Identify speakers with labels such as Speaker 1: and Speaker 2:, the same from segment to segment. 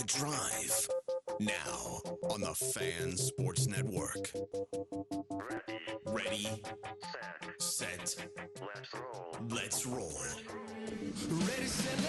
Speaker 1: The Drive. Now on the Fan Sports Network. Ready, set, let's roll. Ready, set, let's roll. Ready, set,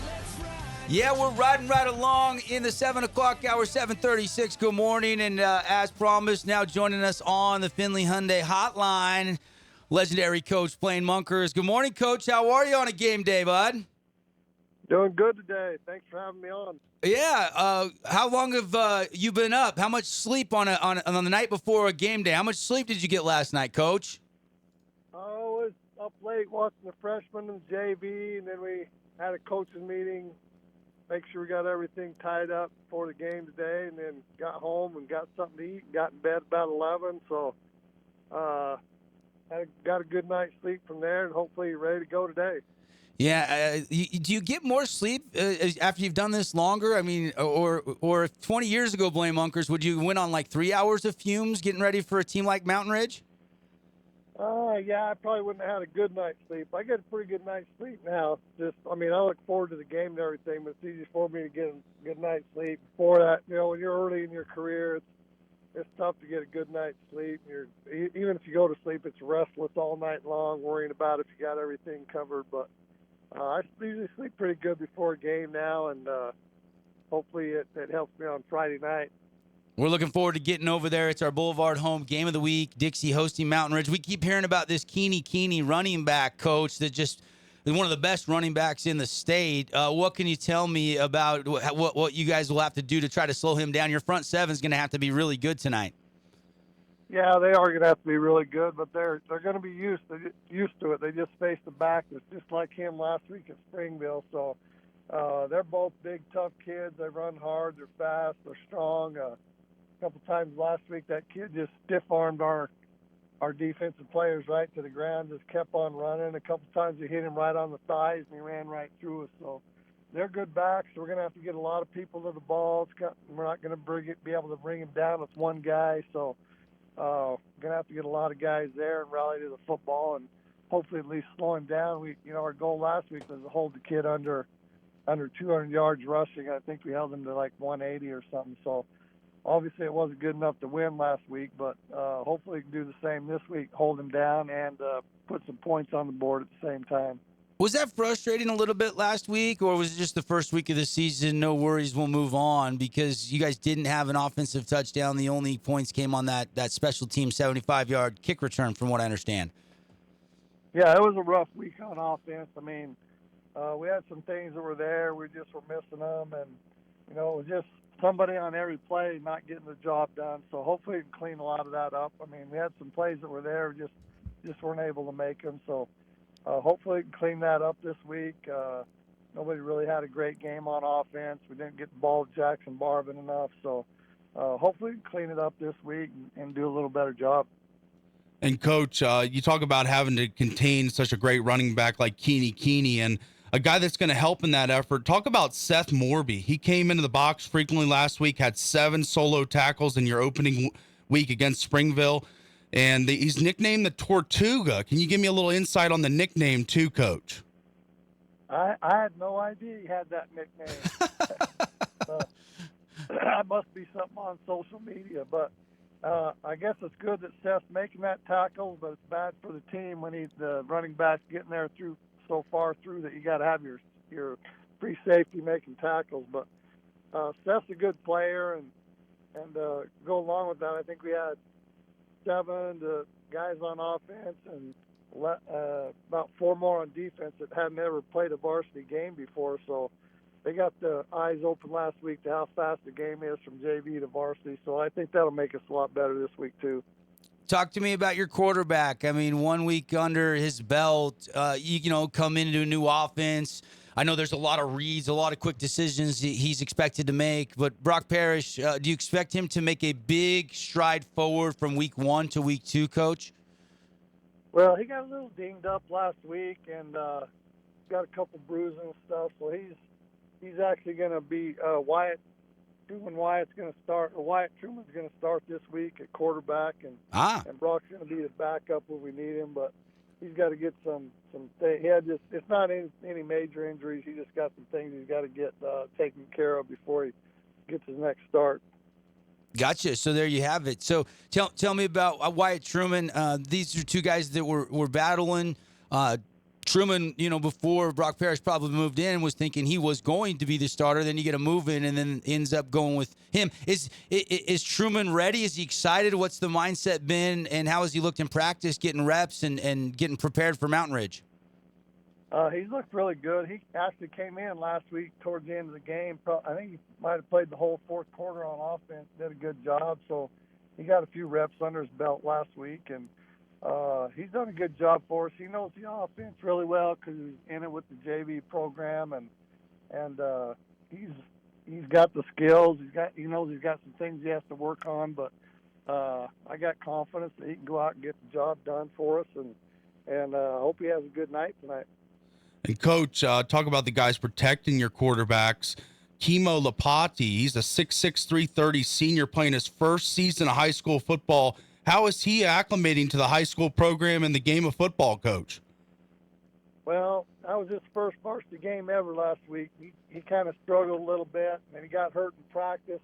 Speaker 1: let's ride.
Speaker 2: Yeah, we're riding right along in the 7 o'clock hour, 7:36. Good morning, and as promised, now joining us on the Finley Hyundai hotline, legendary coach Blaine Monkers. Good morning, Coach. How are you on a game day, bud?
Speaker 3: Doing good today. Thanks for having me on.
Speaker 2: Yeah. How long have you been up? How much sleep on the night before a game day? How much sleep did you get last night, Coach?
Speaker 3: I was up late watching the freshmen and JV, and then we had a coaches meeting, make sure we got everything tied up for the game today, and then got home and got something to eat and got in bed about 11. So got a good night's sleep from there, and hopefully ready to go today.
Speaker 2: Yeah. Do you get more sleep after you've done this longer? I mean, or 20 years ago, Blaine Monkers, would you win on like 3 hours of fumes getting ready for a team like Mountain Ridge?
Speaker 3: Yeah, I probably wouldn't have had a good night's sleep. I get a pretty good night's sleep now. I look forward to the game and everything, but it's easy for me to get a good night's sleep. Before that, when you're early in your career, it's tough to get a good night's sleep. Even if you go to sleep, it's restless all night long, worrying about if you got everything covered. But I usually sleep pretty good before a game now, and hopefully it helps me on Friday night.
Speaker 2: We're looking forward to getting over there. It's our Boulevard home game of the week. Dixie hosting Mountain Ridge. We keep hearing about this Keeney running back, Coach, that just is one of the best running backs in the state. What can you tell me about what you guys will have to do to try to slow him down? Your front seven is going to have to be really good tonight.
Speaker 3: Yeah, they are going to have to be really good, but they're going to be used to it. They just faced a back that's just like him last week at Springville. So they're both big, tough kids. They run hard. They're fast. They're strong. A couple times last week, that kid just stiff-armed our defensive players right to the ground, just kept on running. A couple times we hit him right on the thighs, and he ran right through us. So they're good backs. We're going to have to get a lot of people to the ball. We're not going to be able to bring him down with one guy. So we're going to have to get a lot of guys there and rally to the football and hopefully at least slow him down. Our goal last week was to hold the kid under 200 yards rushing. I think we held him to like 180 or something. So obviously it wasn't good enough to win last week, but hopefully we can do the same this week, hold him down and put some points on the board at the same time.
Speaker 2: Was that frustrating a little bit last week, or was it just the first week of the season, no worries, we'll move on, because you guys didn't have an offensive touchdown? The only points came on that special team 75-yard kick return, from what I understand.
Speaker 3: Yeah, it was a rough week on offense. We had some things that were there. We just were missing them, and, it was just somebody on every play not getting the job done. So hopefully we can clean a lot of that up. We had some plays that were there, just weren't able to make them. So hopefully we can clean that up this week. Nobody really had a great game on offense. We didn't get the ball to Jackson Barvin enough. So hopefully we can clean it up this week and do a little better job.
Speaker 4: And, Coach, you talk about having to contain such a great running back like Keeney, and a guy that's going to help in that effort. Talk about Seth Morby. He came into the box frequently last week, had 7 solo tackles in your opening week against Springville, and he's nicknamed the Tortuga. Can you give me a little insight on the nickname too, Coach?
Speaker 3: I had no idea he had that nickname. That must be something on social media, but I guess it's good that Seth's making that tackle, but it's bad for the team when the running back's getting there so far through that you got to have your free safety making tackles. But Seth's a good player, and go along with that, I think we had 7 guys on offense and about 4 more on defense that hadn't ever played a varsity game before. So they got the eyes open last week to how fast the game is from JV to varsity. So I think that'll make us a lot better this week too.
Speaker 2: Talk to me about your quarterback. 1 week under his belt, you come into a new offense. I know there's a lot of reads, a lot of quick decisions he's expected to make. But Brock Parrish, do you expect him to make a big stride forward from week 1 to week 2, Coach?
Speaker 3: Well, he got a little dinged up last week and got a couple bruises and stuff. So he's actually going to be Wyatt Truman's going to start. Wyatt Truman's going to start this week at quarterback, and Brock's going to be the backup when we need him. But he's got to get some he had just, it's not any major injuries. He just got some things he's got to get taken care of before he gets his next start.
Speaker 2: Gotcha. So there you have it. So tell me about Wyatt Truman. These are two guys that were battling. Truman, before Brock Parrish probably moved in, was thinking he was going to be the starter. Then you get a move in, and then ends up going with him. Is Truman ready? Is he excited? What's the mindset been, and how has he looked in practice, getting reps and getting prepared for Mountain Ridge?
Speaker 3: He's looked really good. He actually came in last week towards the end of the game. I think he might have played the whole fourth quarter on offense, did a good job. So he got a few reps under his belt last week, and he's done a good job for us. He knows the offense really well because he's in it with the JV program, and he's got the skills. He knows he's got some things he has to work on, but I got confidence that he can go out and get the job done for us, and I hope he has a good night tonight.
Speaker 4: And Coach, talk about the guys protecting your quarterbacks. Kimo Lapati, he's a 6'6", 330 senior playing his first season of high school football. How is he acclimating to the high school program and the game of football, Coach?
Speaker 3: Well, that was his first varsity game ever last week. He kind of struggled a little bit, and he got hurt in practice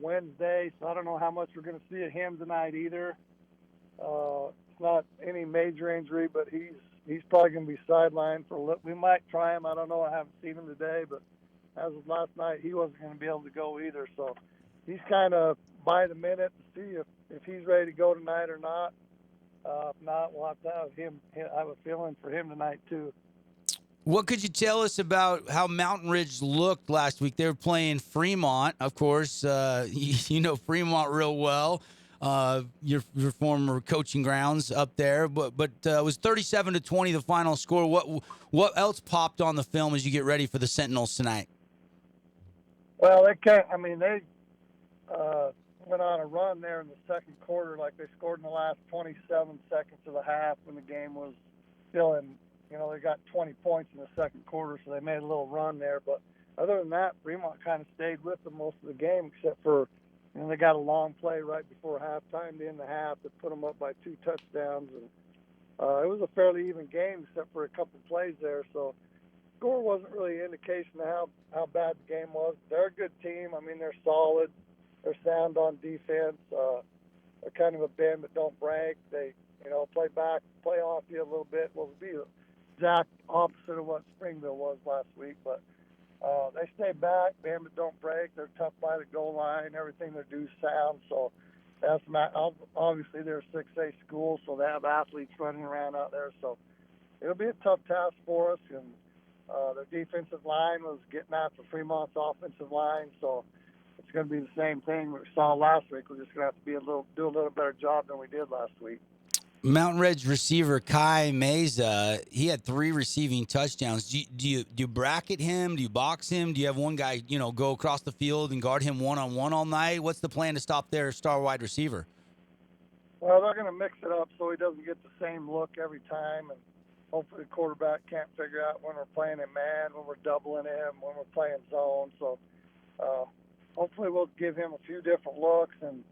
Speaker 3: Wednesday, so I don't know how much we're going to see of him tonight either. It's not any major injury, but he's probably going to be sidelined for a little. We might try him. I don't know. I haven't seen him today, but as of last night, he wasn't going to be able to go either. So he's kind of by the minute to see if he's ready to go tonight or not. If not, we'll have to have him. I have a feeling for him tonight too.
Speaker 2: What could you tell us about how Mountain Ridge looked last week? They were playing Fremont, of course. You know Fremont real well. Your former coaching grounds up there, but it was 37-20 the final score. What else popped on the film as you get ready for the Sentinels tonight?
Speaker 3: Well, they went on a run there in the second quarter, like they scored in the last 27 seconds of the half when the game was still in. They got 20 points in the second quarter, so they made a little run there. But other than that, Fremont kind of stayed with them most of the game, except for they got a long play right before halftime to end the half that put them up by 2 touchdowns. And it was a fairly even game except for a couple plays there. So score wasn't really an indication of how bad the game was. They're a good team. I mean, they're solid. They're sound on defense. They're kind of a bend but don't break. They, play off you a little bit. Well, it'll be the exact opposite of what Springville was last week. But they stay back, bend but don't break. They're tough by the goal line. Everything they do is sound. So that's obviously they're a 6A school, so they have athletes running around out there. So it'll be a tough task for us. And their defensive line was getting after Fremont's offensive line. So it's going to be the same thing we saw last week. We're just going to have to do a little better job than we did last week.
Speaker 2: Mountain Ridge receiver Kai Meza, he had 3 receiving touchdowns. Do you bracket him? Do you box him? Do you have one guy, go across the field and guard him one-on-one all night? What's the plan to stop their star wide receiver?
Speaker 3: Well, they're going to mix it up so he doesn't get the same look every time, and hopefully the quarterback can't figure out when we're playing him man, when we're doubling him, when we're playing zone. So hopefully we'll give him a few different looks. And,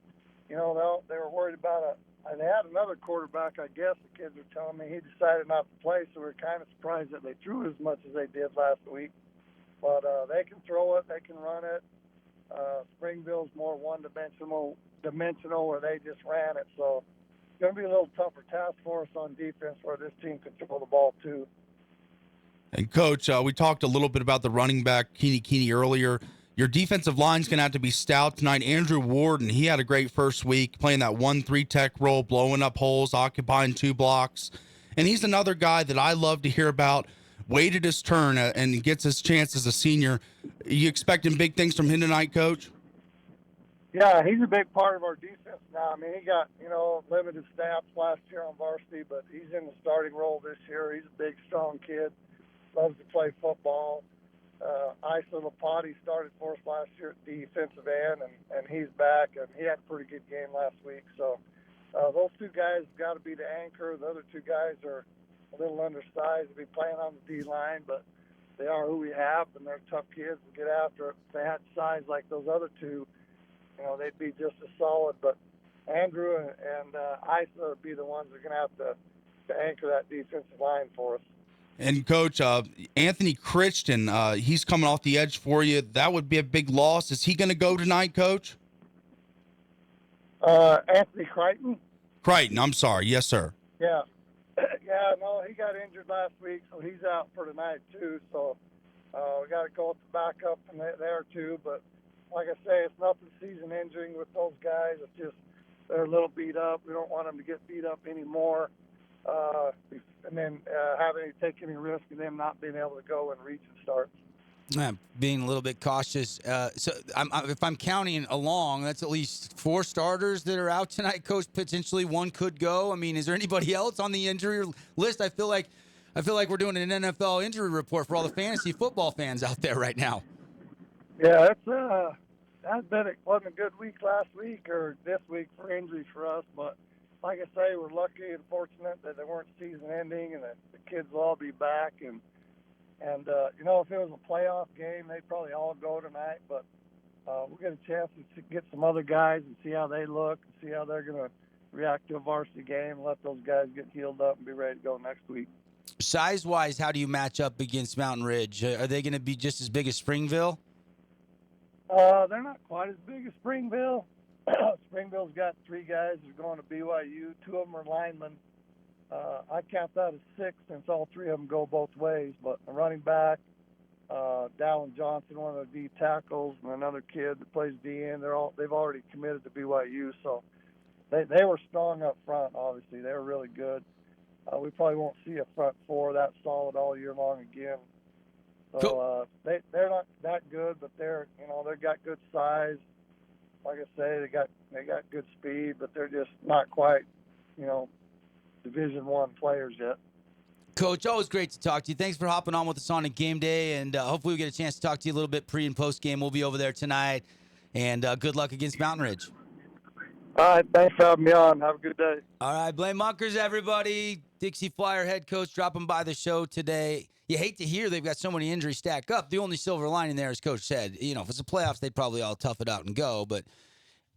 Speaker 3: they were worried about they had another quarterback, I guess the kids were telling me. He decided not to play, so we're kind of surprised that they threw as much as they did last week. But they can throw it, they can run it. Springville's more one-dimensional where they just ran it. So it's going to be a little tougher task for us on defense where this team can throw the ball too.
Speaker 4: And Coach, we talked a little bit about the running back, Keeney earlier. Your defensive line's going to have to be stout tonight. Andrew Warden, he had a great first week playing that 1-3 tech role, blowing up holes, occupying 2 blocks. And he's another guy that I love to hear about. Waited his turn and gets his chance as a senior. You expecting big things from him tonight, Coach?
Speaker 3: Yeah, he's a big part of our defense now. I mean, he got, limited snaps last year on varsity, but he's in the starting role this year. He's a big, strong kid, loves to play football. Isa Lapati started for us last year at defensive end, and he's back, and he had a pretty good game last week. So those 2 guys have got to be the anchor. The other 2 guys are a little undersized to be playing on the D-line, but they are who we have, and they're tough kids to get after. If they had size like those other 2, they'd be just as solid. But Andrew and Isa would be the ones that are going to have to to anchor that defensive line for us.
Speaker 4: And Coach, Anthony Christian, he's coming off the edge for you. That would be a big loss. Is he going to go tonight, Coach?
Speaker 3: Anthony Crichton?
Speaker 4: Crichton, I'm sorry. Yes, sir.
Speaker 3: Yeah. Yeah, no, he got injured last week, so he's out for tonight too. So we got to go with the backup from there too. But like I say, it's nothing season-ending with those guys. It's just they're a little beat up. We don't want them to get beat up anymore. And then take any risk of them not being able to go when region starts.
Speaker 2: Being a little bit cautious. So if I'm counting along, that's at least 4 starters that are out tonight, Coach. Potentially one could go. I mean, is there anybody else on the injury list? I feel like we're doing an NFL injury report for all the fantasy football fans out there right now.
Speaker 3: Yeah, it wasn't a good week last week or this week for injuries for us, but like I say, we're lucky and fortunate that they weren't season-ending and that the kids will all be back. And if it was a playoff game, they'd probably all go tonight. But we'll get a chance to get some other guys and see how they look and see how they're going to react to a varsity game and let those guys get healed up and be ready to go next week.
Speaker 2: Size-wise, how do you match up against Mountain Ridge? Are they going to be just as big as Springville?
Speaker 3: They're not quite as big as Springville. Springville's got 3 guys who are going to BYU. 2 of them are linemen. I count that as 6 since all 3 of them go both ways. But a running back, Dallin Johnson, one of the D tackles, and another kid that plays DN. They've already committed to BYU, so they were strong up front. Obviously, they were really good. We probably won't see a front 4 that solid all year long again. So
Speaker 2: Cool.
Speaker 3: They're not that good, but they've got good size. Like I say, they got good speed, but they're just not quite, Division I players yet.
Speaker 2: Coach, always great to talk to you. Thanks for hopping on with us on a game day, and hopefully we get a chance to talk to you a little bit pre and post game. We'll be over there tonight, and good luck against Mountain Ridge.
Speaker 3: All right, thanks for having me on. Have a good day.
Speaker 2: All right, Blaine Monkers, everybody. Dixie Flyer Head Coach dropping by the show today. You hate to hear they've got so many injuries stack up. The only silver lining there, as Coach said, if it's the playoffs, they'd probably all tough it out and go, but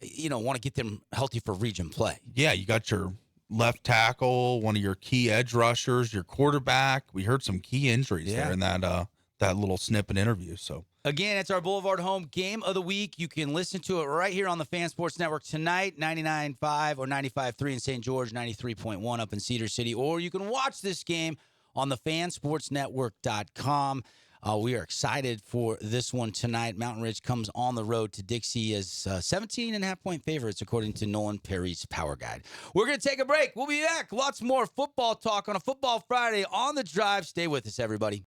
Speaker 2: want to get them healthy for region play.
Speaker 4: Yeah, you got your left tackle, one of your key edge rushers, your quarterback. We heard some key injuries there in that little snippet interview. So
Speaker 2: again, it's our Boulevard Home Game of the Week. You can listen to it right here on the Fan Sports Network tonight, 99.5 or 95.3 in St. George, 93.1 up in Cedar City, or you can watch this game on the fansportsnetwork.com. We are excited for this one tonight. Mountain Ridge comes on the road to Dixie as 17.5-point favorites, according to Nolan Perry's Power Guide. We're going to take a break. We'll be back. Lots more football talk on a Football Friday on The Drive. Stay with us, everybody.